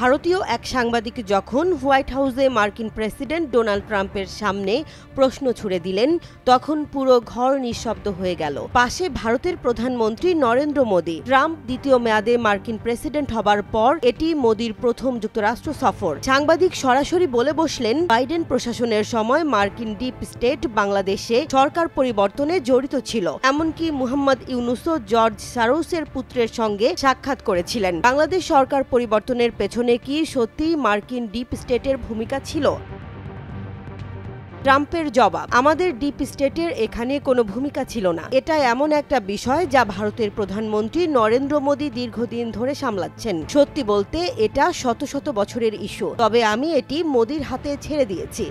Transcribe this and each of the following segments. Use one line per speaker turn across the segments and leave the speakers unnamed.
ভারতীয় এক সাংবাদিক যখন হোয়াইট হাউসে মার্কিন প্রেসিডেন্ট ডোনাল্ড ট্রাম্পের সামনে প্রশ্ন ছুড়ে দিলেন, তখন পুরো ঘর নিঃশব্দ হয়ে গেল। পাশে ভারতের প্রধানমন্ত্রী নরেন্দ্র মোদী। ট্রাম্প দ্বিতীয় মেয়াদে মার্কিন প্রেসিডেন্ট হবার পর এটি মোদীর প্রথম যুক্তরাষ্ট্র সফর। সাংবাদিক সরাসরি বলে বসলেন, বাইডেন প্রশাসনের সময় মার্কিন ডিপ স্টেট বাংলাদেশে সরকার পরিবর্তনে জড়িত ছিল। এমনকি মুহাম্মদ ইউনুসও জর্জ সরোসের পুত্রের সঙ্গে সাক্ষাৎ করেছিলেন। বাংলাদেশ সরকার পরিবর্তনের পেছনে কি সত্যিই মার্কিন ডিপ স্টেটের ভূমিকা ছিল? ট্রাম্পের জবাব, আমাদের ডিপ স্টেটের এখানে কোনো ভূমিকা ছিল না। এটা এমন একটা বিষয় যা ভারতের প্রধানমন্ত্রী নরেন্দ্র মোদী দীর্ঘদিন ধরে সামলাচ্ছেন। সত্যি বলতে এটা শত শত বছরের ইস্যু, তবে আমি এটি মোদীর হাতে ছেড়ে দিয়েছি।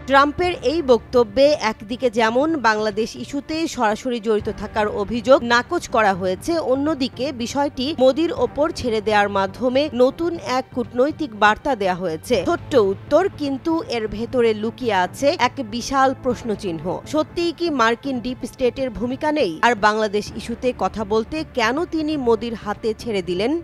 ট্রাম্পের এই বক্তব্যে একদিকে যেমন বাংলাদেশ ইস্যুতে সরাসরি জড়িত থাকার অভিযোগ নাকচ করা হয়েছে, অন্যদিকে বিষয়টি মোদীর ওপর ছেড়ে দেওয়ার মাধ্যমে নতুন এক কূটনৈতিক বার্তা দেয়া হয়েছে। ছোট্ট উত্তর, কিন্তু এর ভেতরে লুকিয়ে আছে এক বিশাল প্রশ্নচিহ্ন। সত্যিই কি মার্কিন ডিপ স্টেটের ভূমিকা নেই? আর বাংলাদেশ ইস্যুতে কথা বলতে কেন তিনি মোদীর হাতে ছেড়ে দিলেন?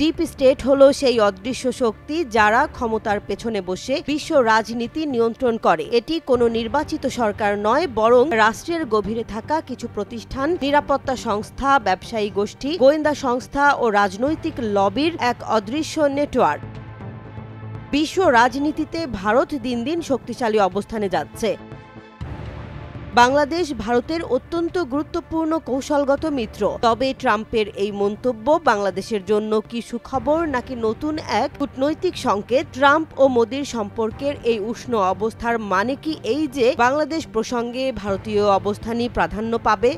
ডিপ স্টেট হলো সেই অদৃশ্য শক্তি যারা ক্ষমতার পেছনে বসে বিশ্ব রাজনীতি নিয়ন্ত্রণ করে। এটি কোনো নির্বাচিত সরকার নয়, বরং রাষ্ট্রের গভীরে থাকা কিছু প্রতিষ্ঠান, নিরাপত্তা সংস্থা, ব্যবসায়ী গোষ্ঠী, গোয়েন্দা সংস্থা ও রাজনৈতিক লবির এক অদৃশ্য নেটওয়ার্ক। বিশ্ব রাজনীতিতে ভারত দিন দিন শক্তিশালী অবস্থানে যাচ্ছে। বাংলাদেশ ভারতের অত্যন্ত গুরুত্বপূর্ণ কৌশলগত মিত্র। তবে ট্রাম্পের এই মন্তব্য বাংলাদেশের জন্য কি সুখবর নাকি নতুন এক কূটনৈতিক সংকেত? ট্রাম্প ও মোদীর সম্পর্কের এই উষ্ণ অবস্থার মানে কি এই যে বাংলাদেশ প্রসঙ্গে ভারতীয় অবস্থানই প্রাধান্য পাবে?